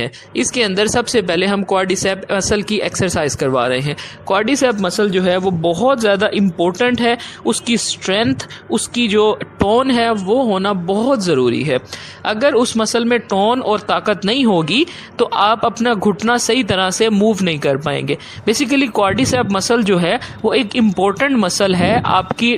हैं। इसके अंदर सबसे पहले हम क्वाड्रिसेप मसल की एक्सरसाइज करवा रहे हैं। क्वाड्रिसेप मसल जो है वो बहुत ज़्यादा इम्पोर्टेंट है, उसकी स्ट्रेंथ, उसकी जो टोन है वो होना बहुत ज़रूरी है। अगर उस मसल में टोन और ताकत नहीं होगी तो आप अपना घुटना सही तरह से मूव नहीं कर पाएंगे। बेसिकली क्वाड्रिसेप मसल जो है वो एक इम्पोर्टेंट मसल है आपकी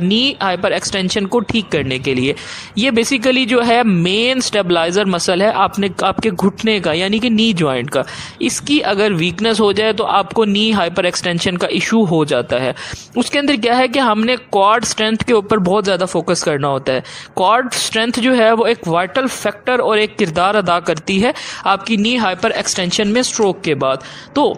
नी हाइपर एक्सटेंशन को ठीक करने के लिए। ये बेसिकली जो है मेन स्टेबलाइजर मसल है आपके घुटने का, यानी कि नी जॉइंट का। इसकी अगर वीकनेस हो जाए तो आपको नी हाइपर एक्सटेंशन का इशू हो जाता है। उसके अंदर क्या है कि हमने क्वाड स्ट्रेंथ के ऊपर बहुत ज़्यादा फोकस करना होता है। क्वाड स्ट्रेंथ जो है वो एक वाइटल फैक्टर और एक किरदार अदा करती है आपकी नी हाइपर एक्सटेंशन में स्ट्रोक के बाद। तो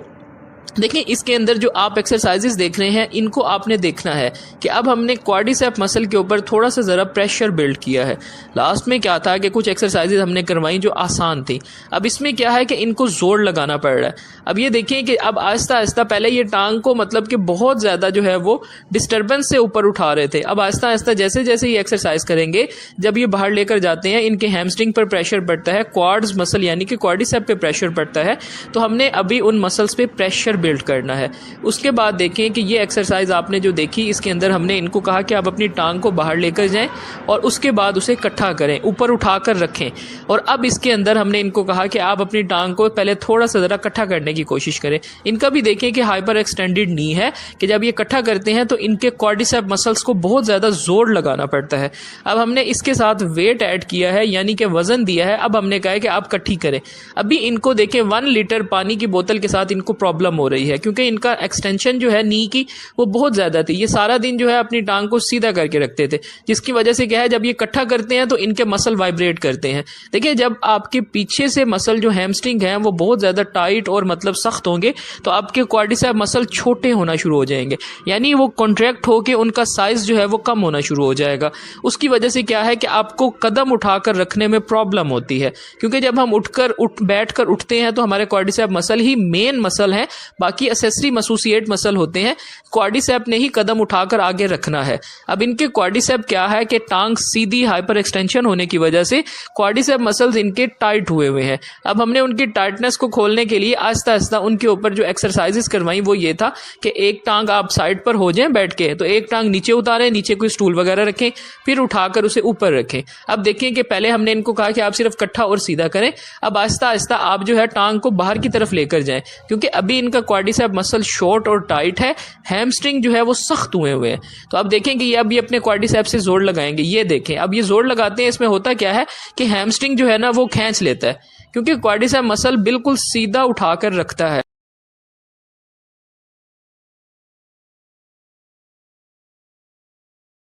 देखिए, इसके अंदर जो आप एक्सरसाइजेस देख रहे हैं इनको आपने देखना है कि अब हमने क्वाड्रिसेप मसल के ऊपर थोड़ा सा ज़रा प्रेशर बिल्ड किया है। लास्ट में क्या था कि कुछ एक्सरसाइजेस हमने करवाई जो आसान थी। अब इसमें क्या है कि इनको जोर लगाना पड़ रहा है। अब ये देखिए कि अब आहिस्ता आहिस्ता पहले ये टांग को मतलब कि बहुत ज़्यादा जो है वो डिस्टर्बेंस से ऊपर उठा रहे थे। अब आहिस्ता आहिस्ता जैसे जैसे ये एक्सरसाइज करेंगे, जब ये बाहर लेकर जाते हैं, इनके हैमस्ट्रिंग पर प्रेशर पड़ता है, क्वाड्स मसल यानी कि क्वाड्रिसेप पे प्रेशर पड़ता है, तो हमने अभी उन मसल्स पे प्रेशर बिल्ड करना है। उसके बाद देखें कि ये एक्सरसाइज आपने जो देखी, इसके अंदर हमने इनको कहा कि आप अपनी टांग को बाहर लेकर जाएं और उसके बाद उसे इकट्ठा करें, ऊपर उठाकर रखें। और अब इसके अंदर हमने इनको कहा कि आप अपनी टांग को पहले थोड़ा सा ज़रा इकट्ठा करने की कोशिश करें। इनका भी देखें कि हाइपर एक्सटेंडेड नी है कि जब ये इकट्ठा करते हैं तो इनके क्वाड्रिसेप मसल्स को बहुत ज़्यादा जोर लगाना पड़ता है। अब हमने इसके साथ वेट ऐड किया है, यानी कि वज़न दिया है। अब हमने कहा है कि आप इकट्ठी करें। अभी इनको देखें 1 लीटर पानी की बोतल के साथ इनको प्रॉब्लम हो रही है, क्योंकि इनका एक्सटेंशन जो है नी की वो बहुत ज़्यादा थी। ये सारा दिन जो है अपनी टांग को सीधा करके रखते थे, जिसकी वजह से क्या है, जब ये इकट्ठा करते हैं तो इनके मसल वाइब्रेट करते हैं। देखिए, जब आपके पीछे से मसल जो हैमस्ट्रिंग है वो बहुत ज़्यादा टाइट और मतलब सख्त होंगे तो आपके क्वाड्रिसेप मसल छोटे होना शुरू हो जाएंगे, यानी वो कॉन्ट्रैक्ट होकर उनका साइज़ जो है वो कम होना शुरू हो जाएगा। उसकी वजह से क्या है कि आपको कदम उठाकर रखने में प्रॉब्लम होती है, क्योंकि जब हम बैठकर उठते हैं तो हमारे क्वाड्रिसेप मसल ही मेन मसल हैं, बाकी एसेसरी एसोसिएट मसल होते हैं। क्वाड्रिसेप ने ही कदम उठाकर आगे रखना है। अब इनके क्वाड्रिसेप क्या है कि टांग सीधी हाइपर एक्सटेंशन होने की वजह से क्वाड्रिसेप मसल्स इनके टाइट हुए हुए हैं। अब हमने उनकी टाइटनेस को खोलने के लिए आहिस्ता आहिस्ता उनके ऊपर जो एक्सरसाइजेस करवाई वो ये था कि एक टांग आप साइड पर हो जाएं बैठ के, तो एक टांग नीचे उतारें, नीचे कोई स्टूल वगैरह रखें, फिर उठाकर उसे ऊपर रखें। अब देखें कि पहले हमने इनको कहा कि आप सिर्फ इकट्ठा और सीधा करें। अब आहिस्ता आहिस्ता आप जो है टांग को बाहर की तरफ लेकर जाएं, क्योंकि अभी इनका क्वाड्रिसेप मसल शॉर्ट और टाइट है, हैमस्ट्रिंग जो है वो सख्त हुए हुए हैं। तो अब देखें कि ये अभी अपने क्वाड्रिसेप से जोर लगाएंगे। ये देखें, अब ये जोर लगाते हैं, इसमें होता क्या है कि हैमस्ट्रिंग जो है ना वो खींच लेता है, क्योंकि क्वाड्रिसेप मसल बिल्कुल सीधा उठाकर रखता है।